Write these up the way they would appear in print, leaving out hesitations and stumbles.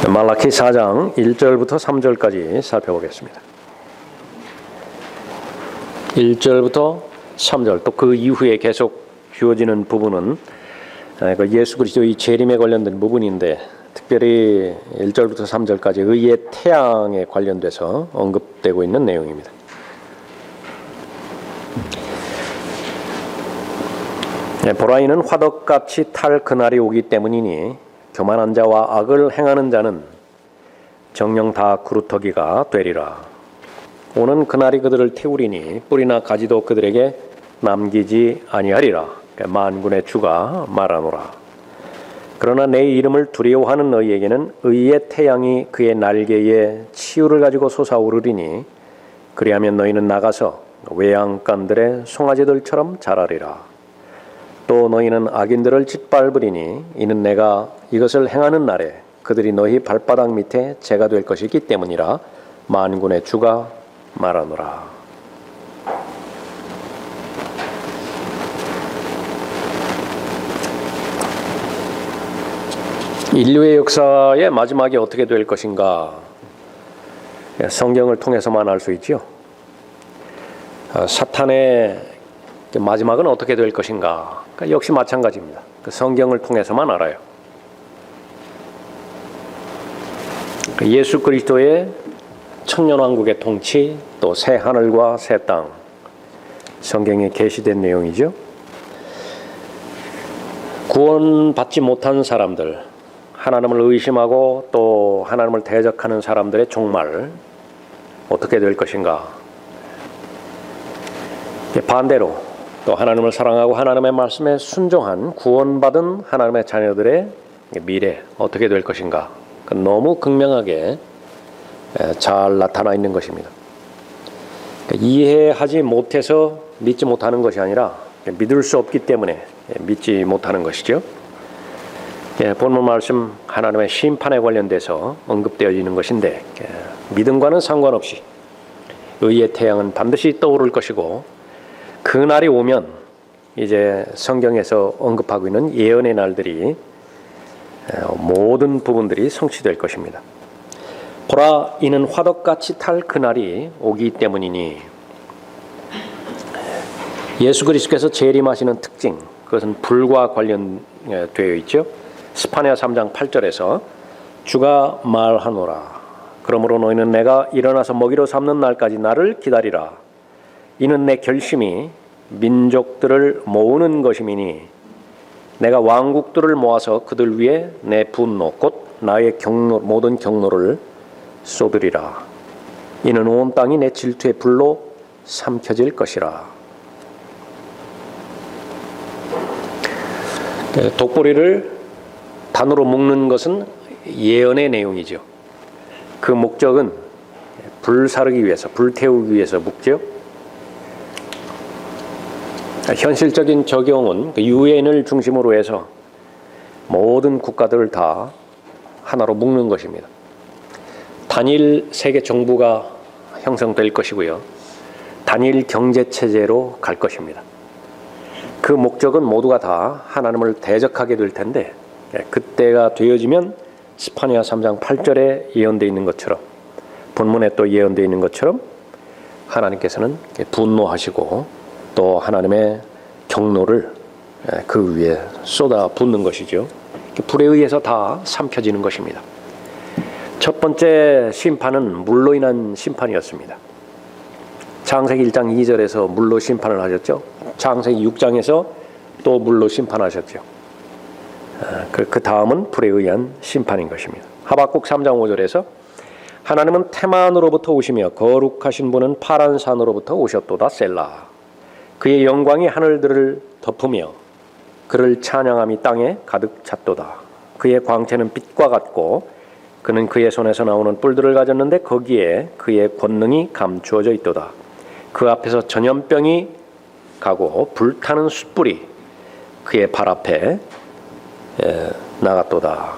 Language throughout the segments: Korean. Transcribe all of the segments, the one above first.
말라키 4장 1절부터 3절까지 살펴보겠습니다. 1절부터 3절 또 그 이후에 계속 주어지는 부분은 예수 그리스도의 재림에 관련된 부분인데 특별히 1절부터 3절까지 의의 태양에 관련돼서 언급되고 있는 내용입니다. 보라 이는 화덕같이 탈 그날이 오기 때문이니 교만한 자와 악을 행하는 자는 정녕 다 구루터기가 되리라. 오는 그날이 그들을 태우리니 뿌리나 가지도 그들에게 남기지 아니하리라. 만군의 주가 말하노라. 그러나 내 이름을 두려워하는 너희에게는 의의 태양이 그의 날개에 치유를 가지고 솟아오르리니 그리하면 너희는 나가서 외양간들의 송아지들처럼 자라리라. 또 너희는 악인들을 짓밟으리니 이는 내가 이것을 행하는 날에 그들이 너희 발바닥 밑에 재가 될 것이기 때문이라. 만군의 주가 말하노라. 인류의 역사의 마지막이 어떻게 될 것인가 성경을 통해서만 알 수 있죠. 사탄의 마지막은 어떻게 될 것인가 역시 마찬가지입니다. 성경을 통해서만 알아요. 예수 그리스도의 천년왕국의 통치, 또 새 하늘과 새 땅, 성경에 게시된 내용이죠. 구원받지 못한 사람들, 하나님을 의심하고 또 하나님을 대적하는 사람들의 종말 어떻게 될 것인가. 반대로 또 하나님을 사랑하고 하나님의 말씀에 순종한 구원받은 하나님의 자녀들의 미래 어떻게 될 것인가. 너무 극명하게 잘 나타나 있는 것입니다. 이해하지 못해서 믿지 못하는 것이 아니라 믿을 수 없기 때문에 믿지 못하는 것이죠. 본문 말씀 하나님의 심판에 관련돼서 언급되어 있는 것인데 믿음과는 상관없이 의의 태양은 반드시 떠오를 것이고 그 날이 오면 이제 성경에서 언급하고 있는 예언의 날들이 모든 부분들이 성취될 것입니다. 보라 이는 화덕같이 탈 그날이 오기 때문이니 예수 그리스도께서 재림하시는 특징 그것은 불과 관련되어 있죠. 스파냐 3장 8절에서 주가 말하노라. 그러므로 너희는 내가 일어나서 먹이로 삼는 날까지 나를 기다리라. 이는 내 결심이 민족들을 모으는 것임이니 내가 왕국들을 모아서 그들 위에 내 분노 곧 나의 모든 경노를 쏟으리라. 이는 온 땅이 내 질투의 불로 삼켜질 것이라. 독보리를 단으로 묶는 것은 예언의 내용이죠. 그 목적은 불 사르기 위해서, 불 태우기 위해서 묶죠. 현실적인 적용은 유엔을 중심으로 해서 모든 국가들을 다 하나로 묶는 것입니다. 단일 세계 정부가 형성될 것이고요. 단일 경제체제로 갈 것입니다. 그 목적은 모두가 다 하나님을 대적하게 될 텐데 그때가 되어지면 스파냐 3장 8절에 예언되어 있는 것처럼 본문에 또 예언되어 있는 것처럼 하나님께서는 분노하시고 또 하나님의 경노를 그 위에 쏟아 붓는 것이죠. 불에 의해서 다 삼켜지는 것입니다. 첫 번째 심판은 물로 인한 심판이었습니다. 창세기 1장 2절에서 물로 심판을 하셨죠. 창세기 6장에서 또 물로 심판하셨죠. 그 다음은 불에 의한 심판인 것입니다. 하박국 3장 5절에서 하나님은 테만으로부터 오시며 거룩하신 분은 파란 산으로부터 오셨도다 셀라. 그의 영광이 하늘들을 덮으며 그를 찬양함이 땅에 가득 찼도다. 그의 광채는 빛과 같고 그는 그의 손에서 나오는 뿔들을 가졌는데 거기에 그의 권능이 감추어져 있도다. 그 앞에서 전염병이 가고 불타는 숯불이 그의 발 앞에 나갔도다.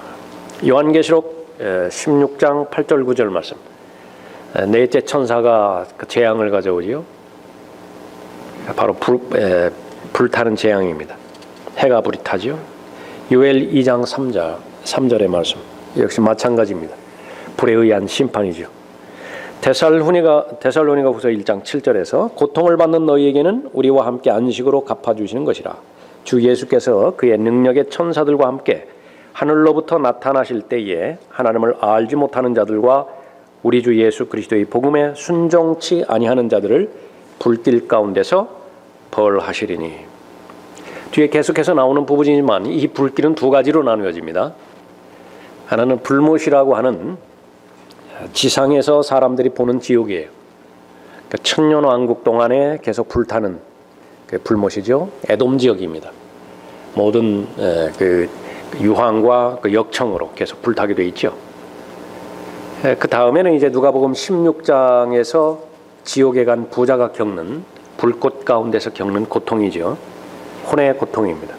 요한계시록 16장 8절 9절 말씀. 넷째 천사가 그 재앙을 가져오지요. 바로 불타는 재앙입니다. 해가 불이 타죠. 요엘 2장 3절의 말씀. 역시 마찬가지입니다. 불에 의한 심판이죠. 데살로니가후서 1장 7절에서 고통을 받는 너희에게는 우리와 함께 안식으로 갚아주시는 것이라. 주 예수께서 그의 능력의 천사들과 함께 하늘로부터 나타나실 때에 하나님을 알지 못하는 자들과 우리 주 예수 그리스도의 복음에 순종치 아니하는 자들을 불길 가운데서 벌하시리니. 뒤에 계속해서 나오는 부분이지만 이 불길은 두 가지로 나누어집니다. 하나는 불못이라고 하는 지상에서 사람들이 보는 지옥이에요. 그러니까 천년왕국 동안에 계속 불타는 그 불못이죠. 에돔 지역입니다. 모든 그 유황과 그 역청으로 계속 불타게 돼 있죠. 그 다음에는 이제 누가복음 16장에서 지옥에 간 부자가 겪는 불꽃 가운데서 겪는 고통이죠. 혼의 고통입니다.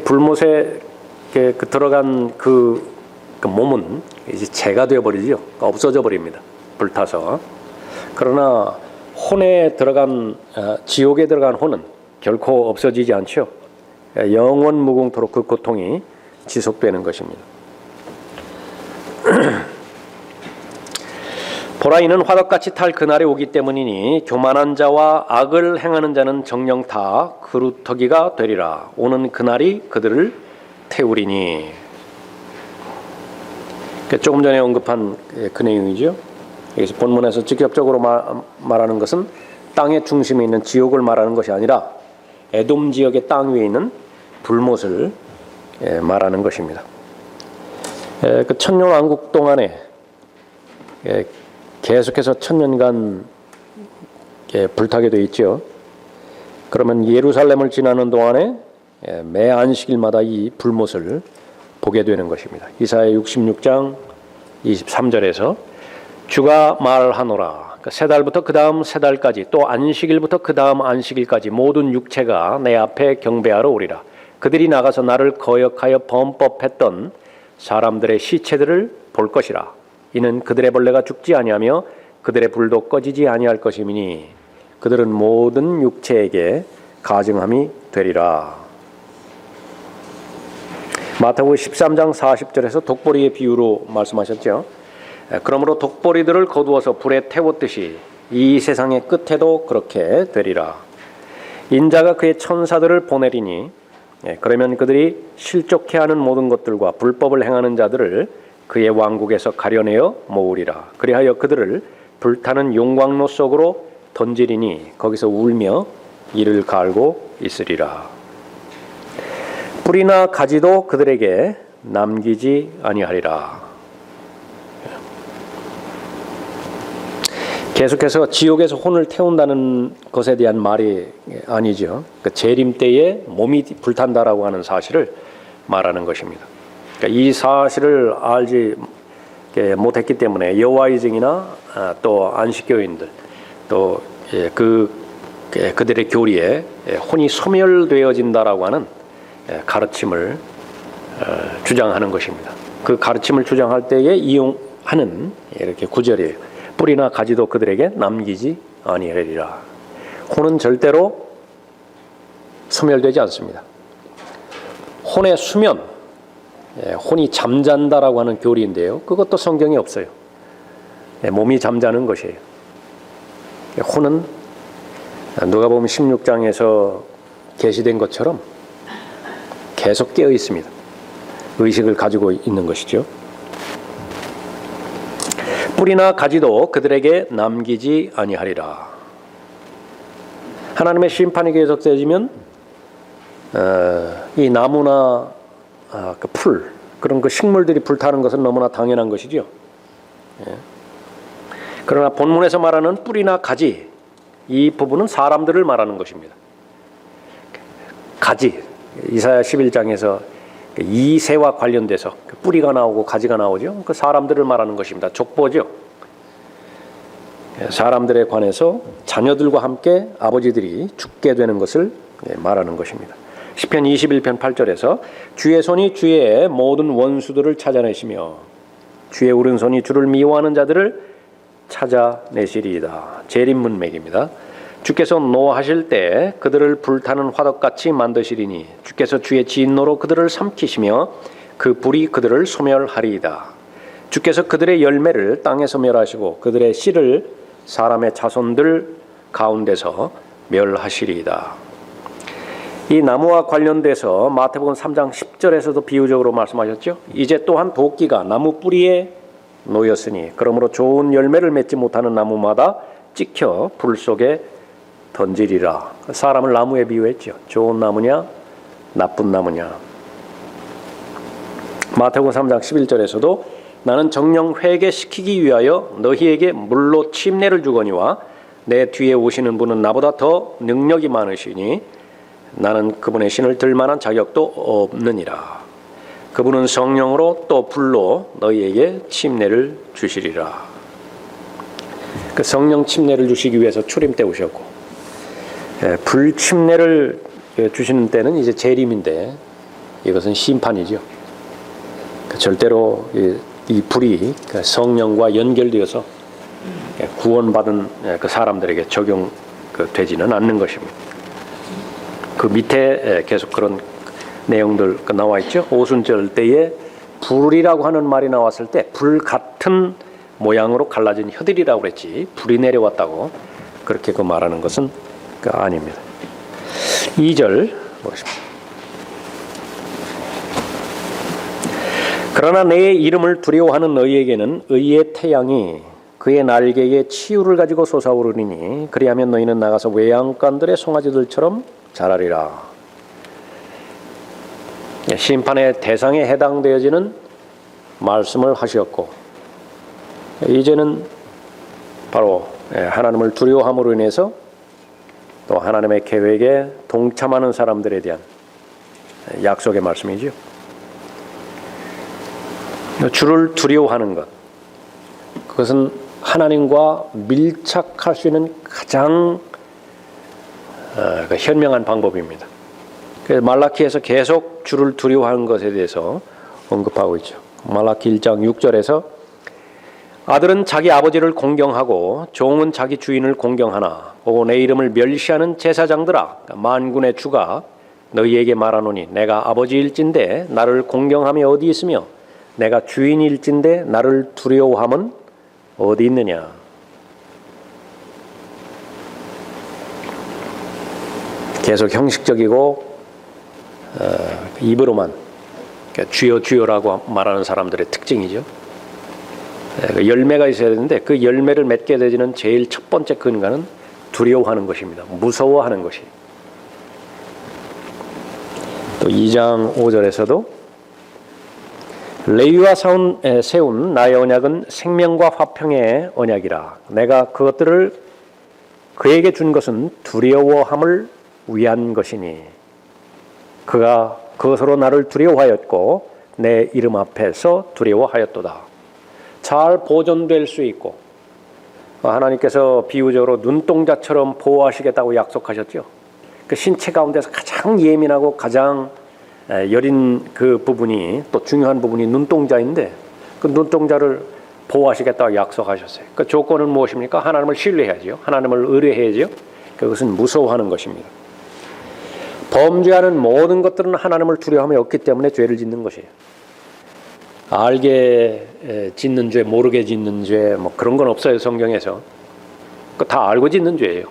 불못에 들어간 그 몸은 이제 재가 되어버리죠. 없어져 버립니다. 불타서. 그러나 혼에 들어간 지옥에 들어간 혼은 결코 없어지지 않죠. 영원 무궁토록 그 고통이 지속되는 것입니다. 보라, 이는 화덕같이 탈 그날이 오기 때문이니 교만한 자와 악을 행하는 자는 정녕 다 그루터기가 되리라. 오는 그날이 그들을 태우리니. 조금 전에 언급한 그 내용이죠. 여기서 본문에서 직접적으로 말하는 것은 땅의 중심에 있는 지옥을 말하는 것이 아니라 에돔 지역의 땅 위에 있는 불못을 말하는 것입니다. 그 천년왕국 동안에 계속해서 천년간 불타게 되어 있죠. 그러면 예루살렘을 지나는 동안에 매 안식일마다 이 불못을 보게 되는 것입니다. 이사야 66장 23절에서 주가 말하노라. 세 달부터 그 다음 세 달까지 또 안식일부터 그 다음 안식일까지 모든 육체가 내 앞에 경배하러 오리라. 그들이 나가서 나를 거역하여 범법했던 사람들의 시체들을 볼 것이라. 이는 그들의 벌레가 죽지 아니하며 그들의 불도 꺼지지 아니할 것이니 그들은 모든 육체에게 가증함이 되리라. 마태복음 13장 40절에서 독보리의 비유로 말씀하셨죠. 그러므로 독보리들을 거두어서 불에 태웠듯이 이 세상의 끝에도 그렇게 되리라. 인자가 그의 천사들을 보내리니 그러면 그들이 실족해 하는 모든 것들과 불법을 행하는 자들을 그의 왕국에서 가려내어 모으리라. 그리하여 그들을 불타는 용광로 속으로 던지리니 거기서 울며 이를 갈고 있으리라. 뿌리나 가지도 그들에게 남기지 아니하리라. 계속해서 지옥에서 혼을 태운다는 것에 대한 말이 아니죠. 그 재림 때에 몸이 불탄다라고 하는 사실을 말하는 것입니다. 그러니까 이 사실을 알지 못했기 때문에 여호와의 증이나 또 안식교인들 또 그들의 교리에 혼이 소멸되어진다라고 하는 가르침을 주장하는 것입니다. 그 가르침을 주장할 때에 이용하는 이렇게 구절이에요. 뿌리나 가지도 그들에게 남기지 아니하리라. 혼은 절대로 소멸되지 않습니다. 혼의 수면, 혼이 잠잔다라고 하는 교리인데요. 그것도 성경에 없어요. 몸이 잠자는 것이에요. 혼은 누가복음 16장에서 계시된 것처럼 계속 깨어 있습니다. 의식을 가지고 있는 것이죠. 뿌리나 가지도 그들에게 남기지 아니하리라. 하나님의 심판이 계속되어지면 이 나무나 그 풀, 그런 그 식물들이 불타는 것은 너무나 당연한 것이죠. 그러나 본문에서 말하는 뿌리나 가지, 이 부분은 사람들을 말하는 것입니다. 가지, 이사야 11장에서 이새와 관련돼서 뿌리가 나오고 가지가 나오죠. 그 사람들을 말하는 것입니다. 족보죠. 사람들에 관해서 자녀들과 함께 아버지들이 죽게 되는 것을 말하는 것입니다. 시편 21편 8절에서 주의 손이 주의 모든 원수들을 찾아내시며 주의 오른손이 주를 미워하는 자들을 찾아내시리이다. 재림문맥입니다. 주께서 노하실 때 그들을 불타는 화덕같이 만드시리니 주께서 주의 진노로 그들을 삼키시며 그 불이 그들을 소멸하리이다. 주께서 그들의 열매를 땅에서 멸하시고 그들의 씨를 사람의 자손들 가운데서 멸하시리이다. 이 나무와 관련돼서 마태복음 3장 10절에서도 비유적으로 말씀하셨죠. 이제 또한 도끼가 나무 뿌리에 놓였으니 그러므로 좋은 열매를 맺지 못하는 나무마다 찍혀 불 속에 던지리라. 사람을 나무에 비유했죠. 좋은 나무냐 나쁜 나무냐. 마태복음 3장 11절에서도 나는 정령 회개시키기 위하여 너희에게 물로 침례를 주거니와 내 뒤에 오시는 분은 나보다 더 능력이 많으시니 나는 그분의 신을 들 만한 자격도 없느니라. 그분은 성령으로 또 불로 너희에게 침례를 주시리라. 그 성령 침례를 주시기 위해서 출임 때 오셨고, 불 침례를 주시는 때는 이제 재림인데 이것은 심판이죠. 절대로 이 불이 성령과 연결되어서 구원받은 그 사람들에게 적용되지는 않는 것입니다. 그 밑에 계속 그런 내용들 나와 있죠. 오순절 때에 불이라고 하는 말이 나왔을 때 불 같은 모양으로 갈라진 혀들이라고 그랬지 불이 내려왔다고 그렇게 그 말하는 것은 아닙니다. 2절 보겠습니다. 그러나 내 이름을 두려워하는 너희에게는 의의 태양이 그의 날개에 치유를 가지고 솟아오르니 그리하면 너희는 나가서 외양간들의 송아지들처럼 자라리라. 심판의 대상에 해당되어지는 말씀을 하셨고 이제는 바로 하나님을 두려워함으로 인해서 또 하나님의 계획에 동참하는 사람들에 대한 약속의 말씀이죠. 주를 두려워하는 것, 그것은 하나님과 밀착할 수 있는 가장 현명한 방법입니다. 그래서 말라키에서 계속 주를 두려워하는 것에 대해서 언급하고 있죠. 말라키 1장 6절에서 아들은 자기 아버지를 공경하고 종은 자기 주인을 공경하나 오고 내 이름을 멸시하는 제사장들아 만군의 주가 너희에게 말하노니 내가 아버지일진데 나를 공경함이 어디 있으며 내가 주인일진데 나를 두려워함은 어디 있느냐. 계속 형식적이고 입으로만 주여 주여라고 말하는 사람들의 특징이죠. 열매가 있어야 되는데 그 열매를 맺게 되지는 제일 첫 번째 근간은 두려워하는 것입니다. 무서워하는 것이. 또 2장 5절에서도 레위와 세운 나의 언약은 생명과 화평의 언약이라. 내가 그것들을 그에게 준 것은 두려워함을 위한 것이니 그가 그것으로 나를 두려워하였고 내 이름 앞에서 두려워하였도다. 잘 보존될 수 있고 하나님께서 비유적으로 눈동자처럼 보호하시겠다고 약속하셨죠. 그 신체 가운데서 가장 예민하고 가장 여린 그 부분이 또 중요한 부분이 눈동자인데 그 눈동자를 보호하시겠다고 약속하셨어요. 그 조건은 무엇입니까? 하나님을 신뢰해야죠. 하나님을 의뢰해야죠. 그것은 무서워하는 것입니다. 범죄하는 모든 것들은 하나님을 두려워함이 없기 때문에 죄를 짓는 것이에요. 알게 짓는 죄, 모르게 짓는 죄, 뭐 그런 건 없어요. 성경에서. 다 알고 짓는 죄예요.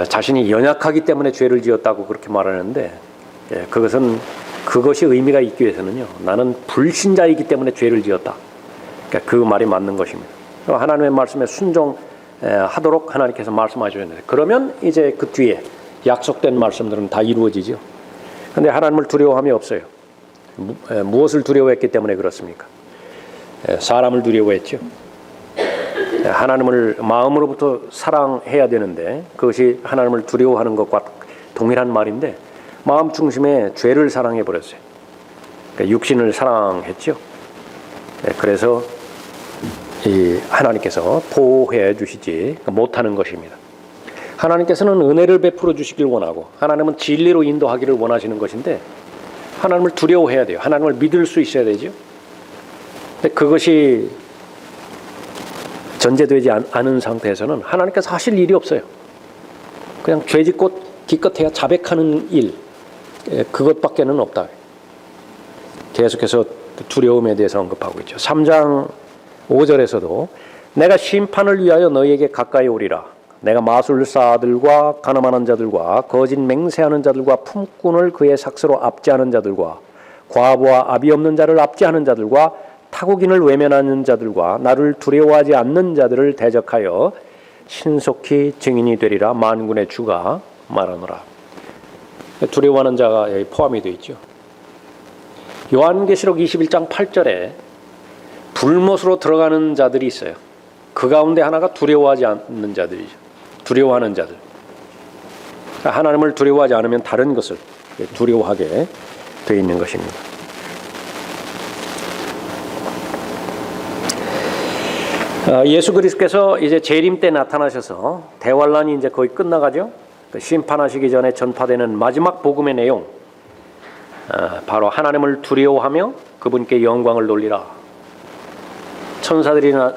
자신이 연약하기 때문에 죄를 지었다고 그렇게 말하는데 그것이 의미가 있기 위해서는요. 나는 불신자이기 때문에 죄를 지었다. 그러니까 그 말이 맞는 것입니다. 하나님의 말씀에 순종하도록 하나님께서 말씀하셨는데 그러면 이제 그 뒤에 약속된 말씀들은 다 이루어지죠. 그런데 하나님을 두려워함이 없어요. 무엇을 두려워했기 때문에 그렇습니까? 사람을 두려워했죠. 하나님을 마음으로부터 사랑해야 되는데 그것이 하나님을 두려워하는 것과 동일한 말인데 마음 중심에 죄를 사랑해 버렸어요. 그러니까 육신을 사랑했죠. 그래서 이 하나님께서 보호해 주시지 못하는 것입니다. 하나님께서는 은혜를 베풀어 주시길 원하고 하나님은 진리로 인도하기를 원하시는 것인데 하나님을 두려워해야 돼요. 하나님을 믿을 수 있어야 되죠. 근데 그것이 전제되지 않은 상태에서는 하나님께서 하실 일이 없어요. 그냥 죄짓고 기껏해야 자백하는 일, 그것밖에는 없다. 계속해서 두려움에 대해서 언급하고 있죠. 3장 5절에서도 내가 심판을 위하여 너희에게 가까이 오리라. 내가 마술사들과 가늠하는 자들과 거짓 맹세하는 자들과 품꾼을 그의 삭스로 압제하는 자들과 과부와 아비 없는 자를 압제하는 자들과 타국인을 외면하는 자들과 나를 두려워하지 않는 자들을 대적하여 신속히 증인이 되리라. 만군의 주가 말하노라. 두려워하는 자가 여기 포함이 되어 있죠. 요한계시록 21장 8절에 불못으로 들어가는 자들이 있어요. 그 가운데 하나가 두려워하지 않는 자들이죠. 두려워하는 자들. 하나님을 두려워하지 않으면 다른 것을 두려워하게 되어 있는 것입니다. 예수 그리스도께서 이제 재림 때 나타나셔서 대환란이 이제 거의 끝나가죠. 심판하시기 전에 전파되는 마지막 복음의 내용, 바로 하나님을 두려워하며 그분께 영광을 돌리라. 천사들이나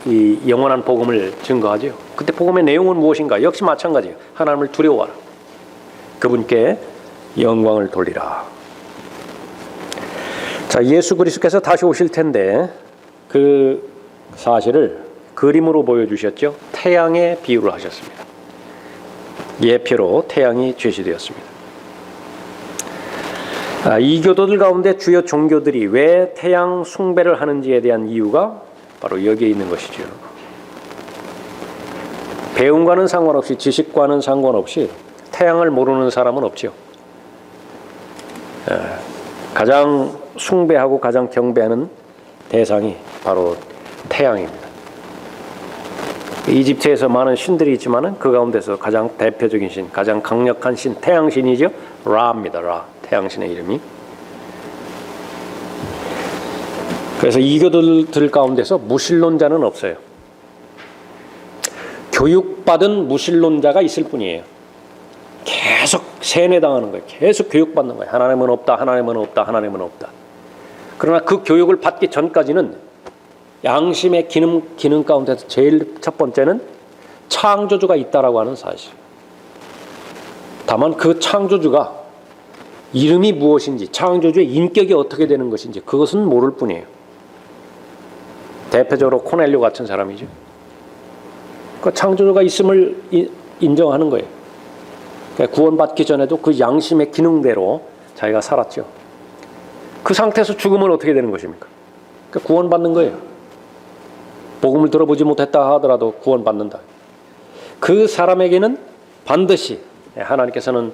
이 영원한 복음을 증거하죠. 그때 복음의 내용은 무엇인가? 역시 마찬가지예요. 하나님을 두려워하라. 그분께 영광을 돌리라. 자, 예수 그리스도께서 다시 오실 텐데 그 사실을 그림으로 보여주셨죠. 태양의 비유를 하셨습니다. 예표로 태양이 제시되었습니다. 이교도들 가운데 주요 종교들이 왜 태양 숭배를 하는지에 대한 이유가 바로 여기에 있는 것이죠. 배움과는 상관없이, 지식과는 상관없이 태양을 모르는 사람은 없죠. 가장 숭배하고 가장 경배하는 대상이 바로 태양입니다. 이집트에서 많은 신들이 있지만 그 가운데서 가장 대표적인 신, 가장 강력한 신, 태양신이죠. 라입니다. 라, 태양신의 이름이. 그래서 이교도들 가운데서 무신론자는 없어요. 교육받은 무신론자가 있을 뿐이에요. 계속 세뇌당하는 거예요. 계속 교육받는 거예요. 하나님은 없다, 하나님은 없다, 하나님은 없다. 그러나 그 교육을 받기 전까지는 양심의 기능 가운데서 제일 첫 번째는 창조주가 있다라고 하는 사실. 다만 그 창조주가 이름이 무엇인지, 창조주의 인격이 어떻게 되는 것인지 그것은 모를 뿐이에요. 대표적으로 코넬료 같은 사람이죠. 그 창조주가 있음을 인정하는 거예요. 그러니까 구원받기 전에도 그 양심의 기능대로 자기가 살았죠. 그 상태에서 죽으면 어떻게 되는 것입니까? 그러니까 구원받는 거예요. 복음을 들어보지 못했다 하더라도 구원받는다. 그 사람에게는 반드시 하나님께서는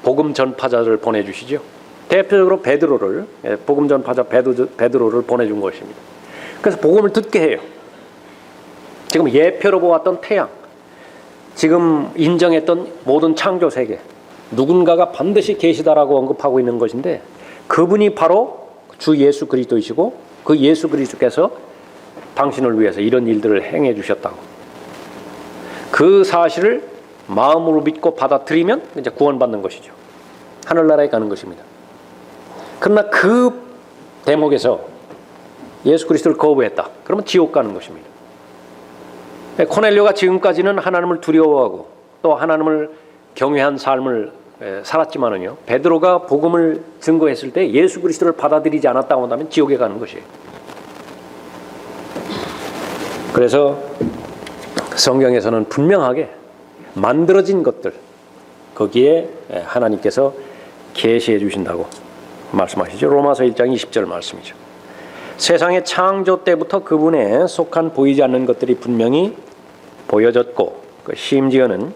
복음 전파자를 보내주시죠. 대표적으로 베드로를, 복음 전파자 베드로를 보내준 것입니다. 그래서 복음을 듣게 해요. 지금 예표로 보았던 태양, 지금 인정했던 모든 창조 세계, 누군가가 반드시 계시다라고 언급하고 있는 것인데 그분이 바로 주 예수 그리스도이시고 그 예수 그리스도께서 당신을 위해서 이런 일들을 행해 주셨다고. 그 사실을 마음으로 믿고 받아들이면 이제 구원받는 것이죠. 하늘나라에 가는 것입니다. 그러나 그 대목에서 예수 그리스도를 거부했다. 그러면 지옥 가는 것입니다. 코넬료가 지금까지는 하나님을 두려워하고 또 하나님을 경외한 삶을 살았지만은요, 베드로가 복음을 증거했을 때 예수 그리스도를 받아들이지 않았다고 한다면 지옥에 가는 것이에요. 그래서 성경에서는 분명하게 만들어진 것들, 거기에 하나님께서 계시해 주신다고 말씀하시죠. 로마서 1장 20절 말씀이죠. 세상의 창조 때부터 그분에 속한 보이지 않는 것들이 분명히 보여졌고, 심지어는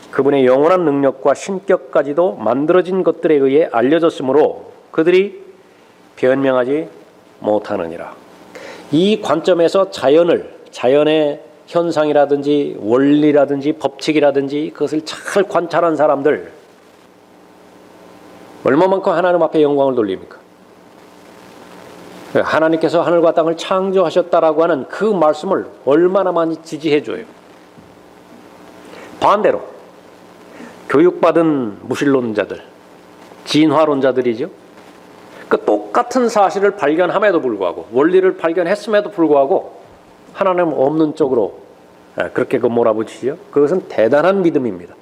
그분의 영원한 능력과 신격까지도 만들어진 것들에 의해 알려졌으므로 그들이 변명하지 못하느니라. 이 관점에서 자연의 현상이라든지 원리라든지 법칙이라든지 그것을 잘 관찰한 사람들, 얼마만큼 하나님 앞에 영광을 돌립니까? 하나님께서 하늘과 땅을 창조하셨다라고 하는 그 말씀을 얼마나 많이 지지해줘요. 반대로 교육받은 무신론자들, 진화론자들이죠. 그 똑같은 사실을 발견함에도 불구하고, 원리를 발견했음에도 불구하고 하나님 없는 쪽으로 그렇게 몰아붙이죠. 그것은 대단한 믿음입니다.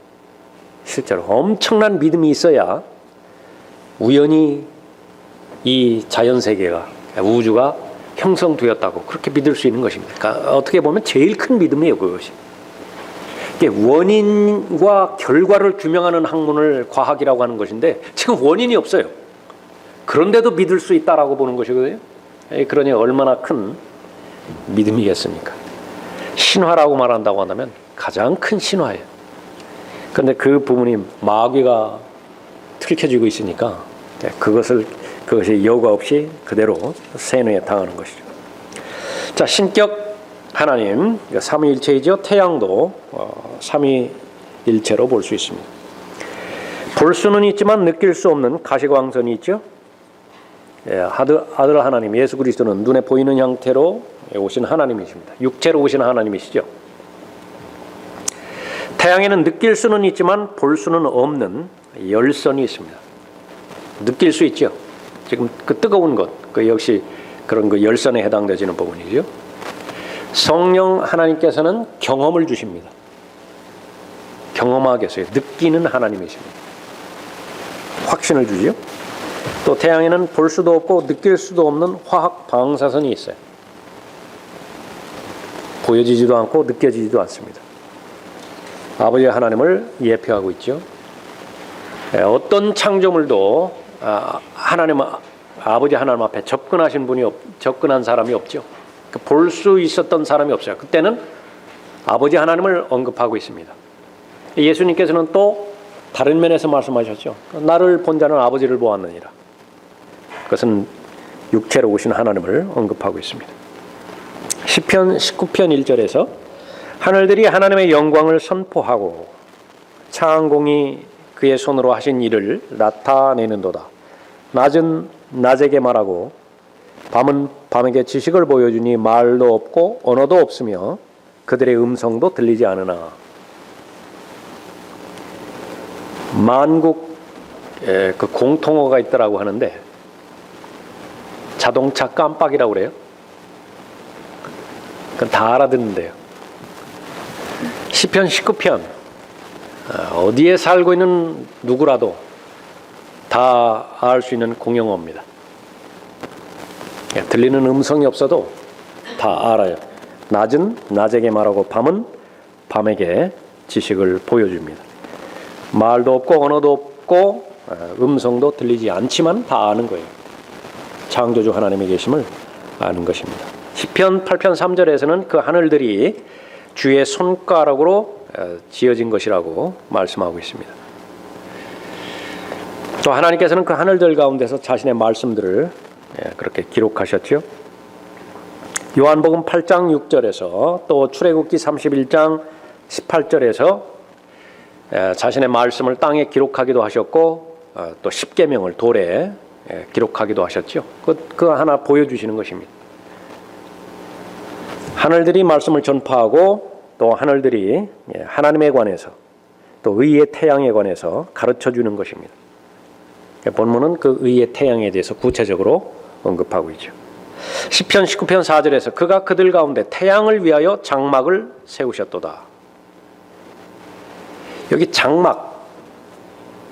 실제로 엄청난 믿음이 있어야 우연히 이 자연 세계가, 우주가 형성되었다고 그렇게 믿을 수 있는 것입니다. 그러니까 어떻게 보면 제일 큰 믿음이에요, 그것이. 원인과 결과를 규명하는 학문을 과학이라고 하는 것인데 지금 원인이 없어요. 그런데도 믿을 수 있다라고 보는 것이거든요. 그러니 얼마나 큰 믿음이겠습니까? 신화라고 말한다고 한다면 가장 큰 신화예요. 그런데 그 부분이 마귀가 틀켜지고 있으니까 그것이 여과 없이 그대로 세뇌에 당하는 것이죠. 자, 신격 하나님, 삼위일체이죠. 태양도 삼위일체로 볼 수 있습니다. 볼 수는 있지만 느낄 수 없는 가시광선이 있죠. 아들 하나님 예수 그리스도는 눈에 보이는 형태로 오신 하나님이십니다. 육체로 오신 하나님이시죠. 태양에는 느낄 수는 있지만 볼 수는 없는 열선이 있습니다. 느낄 수 있죠. 지금 그 뜨거운 것, 그 역시 그런 그 열선에 해당되지는 부분이죠. 성령 하나님께서는 경험을 주십니다. 경험하게 해서요. 느끼는 하나님이십니다. 확신을 주죠. 또 태양에는 볼 수도 없고 느낄 수도 없는 화학 방사선이 있어요. 보여지지도 않고 느껴지지도 않습니다. 아버지 하나님을 예표하고 있죠. 어떤 창조물도 아버지 하나님 앞에 접근한 사람이 없죠. 볼 수 있었던 사람이 없어요. 그때는 아버지 하나님을 언급하고 있습니다. 예수님께서는 또 다른 면에서 말씀하셨죠. 나를 본 자는 아버지를 보았느니라. 그것은 육체로 오신 하나님을 언급하고 있습니다. 시편 19편 1절에서 하늘들이 하나님의 영광을 선포하고 창공이 그의 손으로 하신 일을 나타내는도다. 낮은 낮에게 말하고 밤은 밤에게 지식을 보여주니 말도 없고 언어도 없으며 그들의 음성도 들리지 않으나. 만국 그 공통어가 있더라고 하는데 자동차 깜빡이라고 그래요. 그건 다 알아듣는데요. 시편 19편 어디에 살고 있는 누구라도 다 알 수 있는 공용어입니다. 들리는 음성이 없어도 다 알아요. 낮은 낮에게 말하고 밤은 밤에게 지식을 보여줍니다. 말도 없고 언어도 없고 음성도 들리지 않지만 다 아는 거예요. 창조주 하나님의 계심을 아는 것입니다. 시편 8편 3절에서는 그 하늘들이 주의 손가락으로 지어진 것이라고 말씀하고 있습니다. 또 하나님께서는 그 하늘들 가운데서 자신의 말씀들을 그렇게 기록하셨죠. 요한복음 8장 6절에서 또 출애굽기 31장 18절에서 자신의 말씀을 땅에 기록하기도 하셨고 또 십계명을 돌에 기록하기도 하셨죠. 그 하나 보여주시는 것입니다. 하늘들이 말씀을 전파하고 또 하늘들이 하나님에 관해서 또 의의 태양에 관해서 가르쳐주는 것입니다. 본문은 그 의의 태양에 대해서 구체적으로 언급하고 있죠. 시편 19편 4절에서 그가 그들 가운데 태양을 위하여 장막을 세우셨도다. 여기 장막,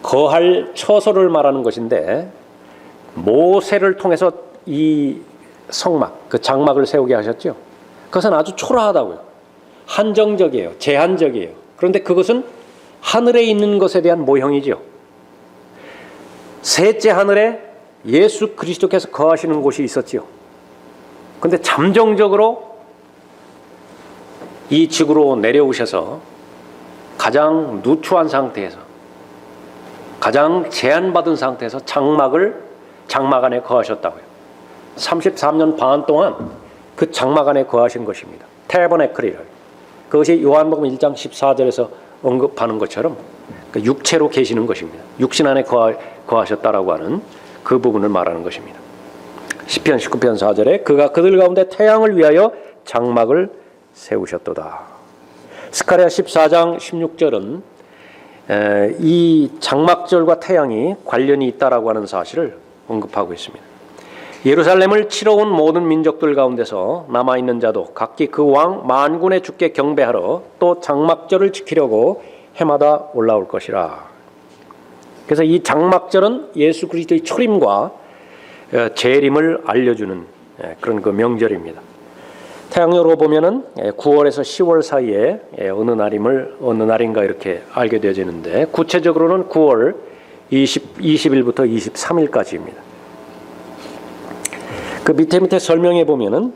거할 처소를 말하는 것인데 모세를 통해서 이 성막, 그 장막을 세우게 하셨죠. 그것은 아주 초라하다고요. 한정적이에요. 제한적이에요. 그런데 그것은 하늘에 있는 것에 대한 모형이죠. 셋째 하늘에 예수 그리스도께서 거하시는 곳이 있었지요. 그런데 잠정적으로 이 지구로 내려오셔서 가장 누추한 상태에서 가장 제한받은 상태에서 장막 안에 거하셨다고요. 33년 반 동안 그 장막 안에 거하신 것입니다. 태버네클이라. 그것이 요한복음 1장 14절에서 언급하는 것처럼 그 육체로 계시는 것입니다. 육신 안에 거하셨다라고 하는 그 부분을 말하는 것입니다. 시편 19편 4절에 그가 그들 가운데 태양을 위하여 장막을 세우셨도다. 스가랴 14장 16절은 이 장막절과 태양이 관련이 있다라고 하는 사실을 언급하고 있습니다. 예루살렘을 치러 온 모든 민족들 가운데서 남아있는 자도 각기 그 왕 만군의 주께 경배하러 또 장막절을 지키려고 해마다 올라올 것이라. 그래서 이 장막절은 예수 그리스도의 초림과 재림을 알려주는 그런 그 명절입니다. 태양열로 보면은 9월에서 10월 사이에 어느 날인가 이렇게 알게 되어지는데, 구체적으로는 9월 20일부터 23일까지입니다. 그 밑에 설명해 보면은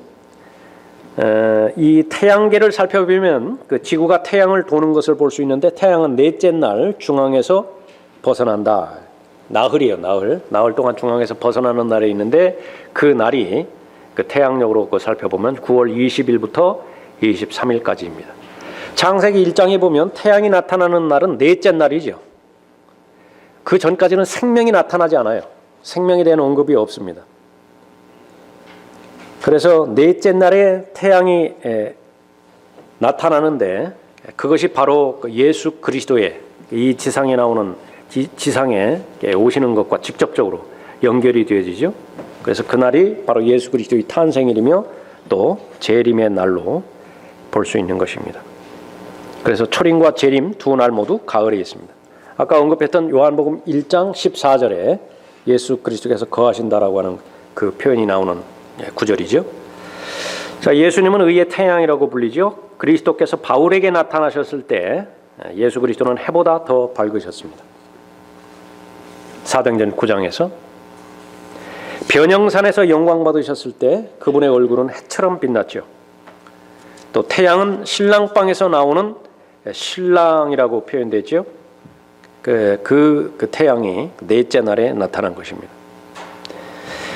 이 태양계를 살펴보면 그 지구가 태양을 도는 것을 볼 수 있는데, 태양은 넷째 날 중앙에서 벗어난다. 나흘이에요, 나흘. 나흘 동안 중앙에서 벗어나는 날이 있는데, 그 날이 그 태양력으로 살펴보면 9월 20일부터 23일까지입니다. 창세기 1장에 보면 태양이 나타나는 날은 넷째 날이죠. 그 전까지는 생명이 나타나지 않아요. 생명에 대한 언급이 없습니다. 그래서 넷째 날에 태양이 나타나는데, 그것이 바로 예수 그리스도의 이 지상에 나오는 지상에 오시는 것과 직접적으로 연결이 되어지죠. 그래서 그날이 바로 예수 그리스도의 탄생일이며 또 재림의 날로 볼 수 있는 것입니다. 그래서 초림과 재림 두 날 모두 가을에 있습니다. 아까 언급했던 요한복음 1장 14절에 예수 그리스도께서 거하신다라고 하는 그 표현이 나오는 구절이죠. 자, 예수님은 의의 태양이라고 불리죠. 그리스도께서 바울에게 나타나셨을 때 예수 그리스도는 해보다 더 밝으셨습니다. 사도행전 9장에서 변형산에서 영광 받으셨을 때 그분의 얼굴은 해처럼 빛났죠. 또 태양은 신랑방에서 나오는 신랑이라고 표현되죠. 그 태양이 넷째 날에 나타난 것입니다.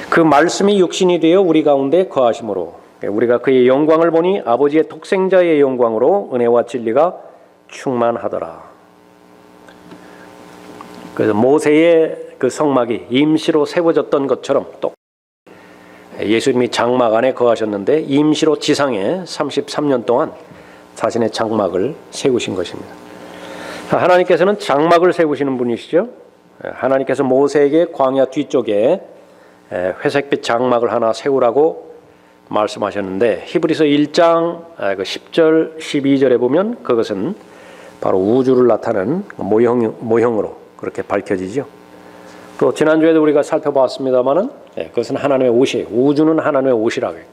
그 말씀이 육신이 되어 우리 가운데 거하심으로 우리가 그의 영광을 보니 아버지의 독생자의 영광으로 은혜와 진리가 충만하더라. 그래서 모세의 그 성막이 임시로 세워졌던 것처럼 또 예수님이 장막 안에 거하셨는데 임시로 지상에 33년 동안 자신의 장막을 세우신 것입니다. 하나님께서는 장막을 세우시는 분이시죠. 하나님께서 모세에게 광야 뒤쪽에 회색빛 장막을 하나 세우라고 말씀하셨는데, 히브리서 1장 10절 12절에 보면 그것은 바로 우주를 나타내는 모형으로 그렇게 밝혀지죠. 또 지난주에도 우리가 살펴봤습니다마는 그것은 하나님의 옷이에요. 우주는 하나님의 옷이라고 해요.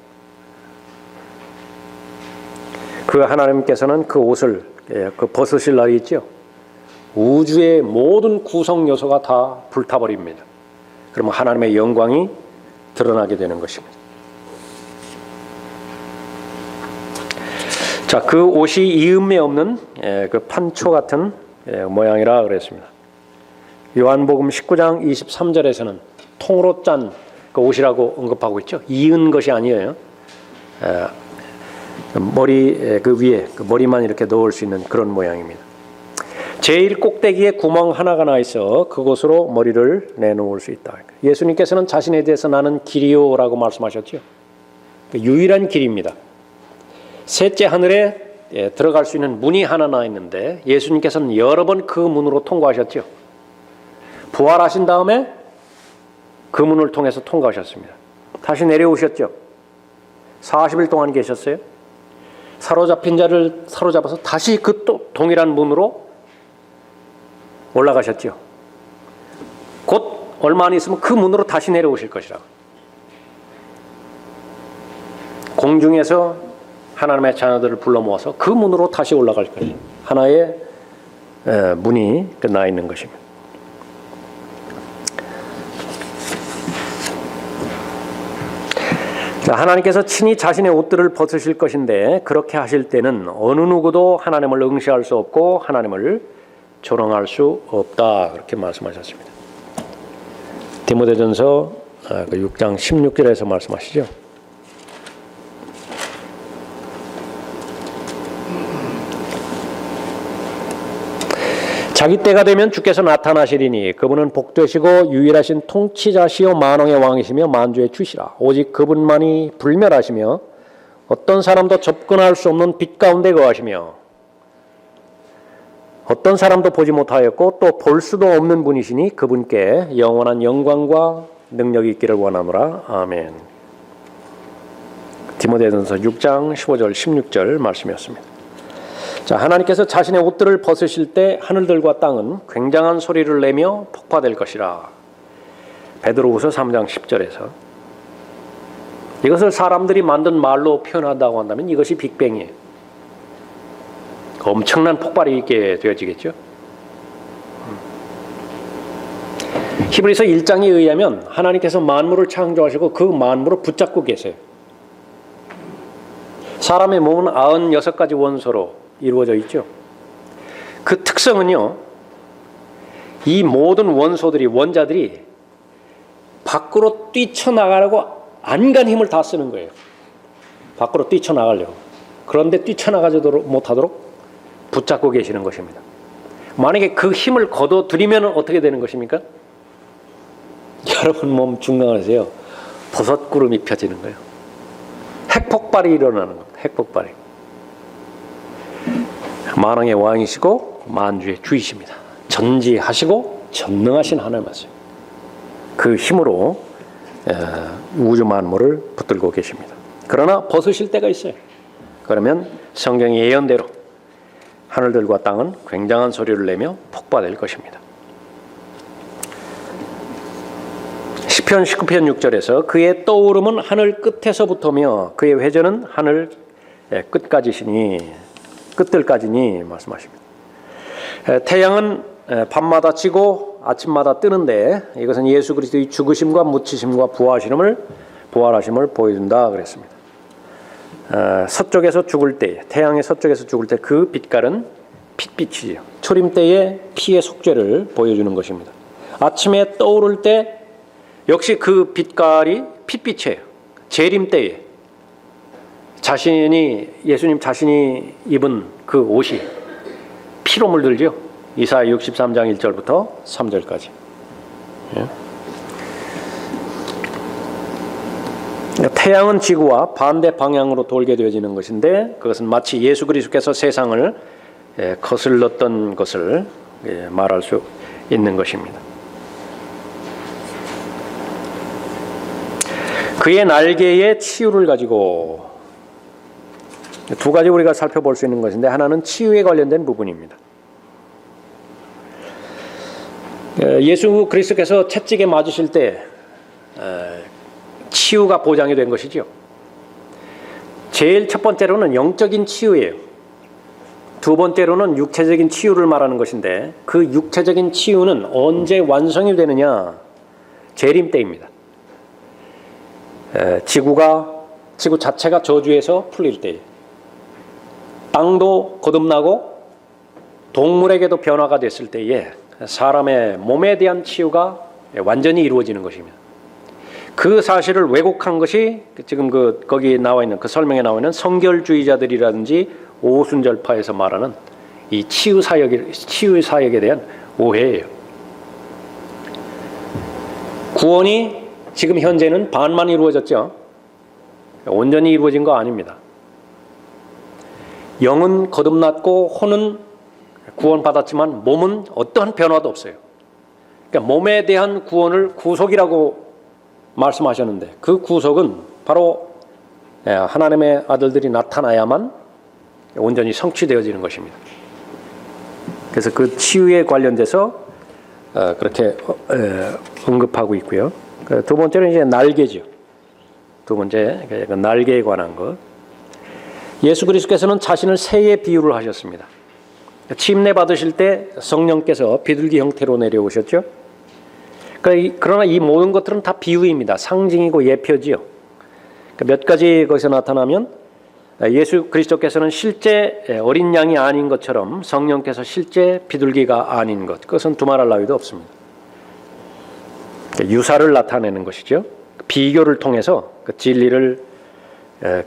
그 하나님께서는 그 옷을 벗으실 날이 있죠. 우주의 모든 구성 요소가 다 불타버립니다. 그러면 하나님의 영광이 드러나게 되는 것입니다. 자, 그 옷이 이음매 없는 그 판초 같은 모양이라 그랬습니다. 요한복음 19장 23절에서는 통으로 짠 그 옷이라고 언급하고 있죠. 이은 것이 아니에요. 머리 그 위에 그 머리만 이렇게 넣을 수 있는 그런 모양입니다. 제일 꼭대기에 구멍 하나가 나 있어 그곳으로 머리를 내놓을 수 있다. 예수님께서는 자신에 대해서 나는 길이요라고 말씀하셨죠. 유일한 길입니다. 셋째 하늘에 들어갈 수 있는 문이 하나 나 있는데 예수님께서는 여러 번 그 문으로 통과하셨죠. 부활하신 다음에 그 문을 통해서 통과하셨습니다. 다시 내려오셨죠. 40일 동안 계셨어요. 사로잡힌 자를 사로잡아서 다시 그 또 동일한 문으로 올라가셨죠. 곧 얼마 안 있으면 그 문으로 다시 내려오실 것이라고. 공중에서 하나님의 자녀들을 불러 모아서 그 문으로 다시 올라갈 것이에요. 하나의 문이 나 있는 것입니다. 자, 하나님께서 친히 자신의 옷들을 벗으실 것인데 그렇게 하실 때는 어느 누구도 하나님을 응시할 수 없고 하나님을 조롱할 수 없다, 그렇게 말씀하셨습니다. 디모데전서 6장 16절에서 말씀하시죠. 자기 때가 되면 주께서 나타나시리니 그분은 복되시고 유일하신 통치자시요 만왕의 왕이시며 만주의 주시라. 오직 그분만이 불멸하시며 어떤 사람도 접근할 수 없는 빛 가운데 거하시며 어떤 사람도 보지 못하였고 또 볼 수도 없는 분이시니 그분께 영원한 영광과 능력이 있기를 원하노라. 아멘. 디모데전서 6장 15절 16절 말씀이었습니다. 자, 하나님께서 자신의 옷들을 벗으실 때 하늘들과 땅은 굉장한 소리를 내며 폭파될 것이라. 베드로후서 3장 10절에서 이것을 사람들이 만든 말로 표현한다고 한다면 이것이 빅뱅이에요. 엄청난 폭발이 있게 되어지겠죠. 히브리서 1장에 의하면 하나님께서 만물을 창조하시고 그 만물을 붙잡고 계세요. 사람의 몸은 96가지 원소로 이루어져 있죠. 그 특성은요, 이 모든 원소들이, 원자들이 밖으로 뛰쳐나가려고 안간 힘을 다 쓰는 거예요. 밖으로 뛰쳐나가려고. 그런데 뛰쳐나가지 못하도록 붙잡고 계시는 것입니다. 만약에 그 힘을 거둬들이면 어떻게 되는 것입니까? 여러분 몸 중간에서요, 버섯구름이 펴지는 거예요. 핵폭발이 일어나는 겁니다. 핵폭발이. 만왕의 왕이시고 만주의 주이십니다. 전지하시고 전능하신 하나님 말씀. 그 힘으로 우주 만물을 붙들고 계십니다. 그러나 벗으실 때가 있어요. 그러면 성경의 예언대로 하늘들과 땅은 굉장한 소리를 내며 폭발될 것입니다. 시편 19편 6절에서 그의 떠오름은 하늘 끝에서부터며 그의 회전은 하늘 끝들까지니 말씀하십니다. 태양은 밤마다 지고 아침마다 뜨는데 이것은 예수 그리스도의 죽으심과 묻히심과 부활하심을 보여준다 그랬습니다. 서쪽에서 죽을 때, 태양의 서쪽에서 죽을 때 그 빛깔은 핏빛이지요. 초림 때의 피의 속죄를 보여주는 것입니다. 아침에 떠오를 때 역시 그 빛깔이 핏빛이에요. 재림 때에 예수님 자신이 입은 그 옷이 피로 물들죠. 이사야 63장 1절부터 3절까지. 태양은 지구와 반대 방향으로 돌게 되어지는 것인데 그것은 마치 예수 그리스도께서 세상을 거슬렀던 것을 말할 수 있는 것입니다. 그의 날개에 치유를 가지고 두 가지 우리가 살펴볼 수 있는 것인데 하나는 치유에 관련된 부분입니다. 예수 그리스도께서 채찍에 맞으실 때 치유가 보장이 된 것이죠. 제일 첫 번째로는 영적인 치유예요. 두 번째로는 육체적인 치유를 말하는 것인데 그 육체적인 치유는 언제 완성이 되느냐? 재림 때입니다. 지구 자체가 저주에서 풀릴 때에 땅도 거듭나고 동물에게도 변화가 됐을 때에 사람의 몸에 대한 치유가 완전히 이루어지는 것입니다. 그 사실을 왜곡한 것이 지금 거기 나와 있는 그 설명에 나와 있는 성결주의자들이라든지 오순절파에서 말하는 이 치유 사역에 대한 오해예요. 구원이 지금 현재는 반만 이루어졌죠. 온전히 이루어진 거 아닙니다. 영은 거듭났고 혼은 구원받았지만 몸은 어떠한 변화도 없어요. 그러니까 몸에 대한 구원을 구속이라고 말씀하셨는데 그 구속은 바로 하나님의 아들들이 나타나야만 온전히 성취되어지는 것입니다. 그래서 그 치유에 관련돼서 그렇게 언급하고 있고요. 두 번째는 이제 날개죠. 두 번째 날개에 관한 것. 예수 그리스도께서는 자신을 새에 비유를 하셨습니다. 침례 받으실 때 성령께서 비둘기 형태로 내려오셨죠. 그러나 이 모든 것들은 다 비유입니다. 상징이고 예표지요. 몇 가지 것이 나타나면 예수 그리스도께서는 실제 어린 양이 아닌 것처럼 성령께서 실제 비둘기가 아닌 것. 그것은 두말할 나위도 없습니다. 유사를 나타내는 것이죠. 비교를 통해서 그 진리를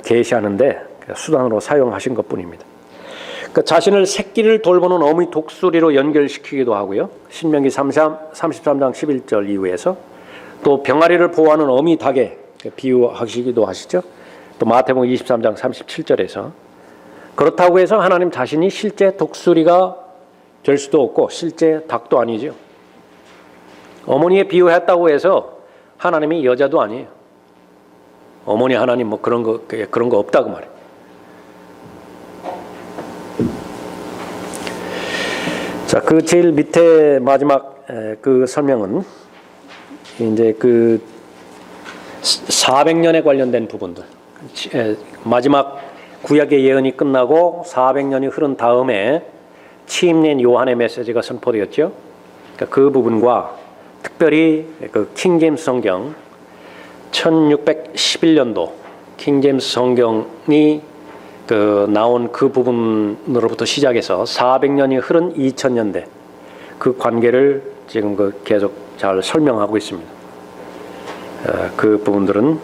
계시하는데 수단으로 사용하신 것뿐입니다. 그 자신을 새끼를 돌보는 어미 독수리로 연결시키기도 하고요. 신명기 33장 11절 이후에서 또 병아리를 보호하는 어미 닭에 비유하시기도 하시죠. 또 마태복음 23장 37절에서 그렇다고 해서 하나님 자신이 실제 독수리가 될 수도 없고 실제 닭도 아니죠. 어머니에 비유했다고 해서 하나님이 여자도 아니에요. 어머니 하나님 뭐 그런 거 없다고 말해요. 자, 그 제일 밑에 마지막 그 설명은 이제 그 400년에 관련된 부분들, 마지막 구약의 예언이 끝나고 400년이 흐른 다음에 취임된 요한의 메시지가 선포되었죠. 그러니까 그 부분과 특별히 그 킹제임스 성경 1611년도 킹제임스 성경이 그 나온 그 부분으로부터 시작해서 400년이 흐른 2000년대 그 관계를 지금 그 계속 잘 설명하고 있습니다. 그 부분들은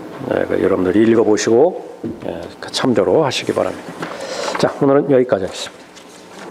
여러분들이 읽어보시고 참조로 하시기 바랍니다. 자, 오늘은 여기까지 하겠습니다.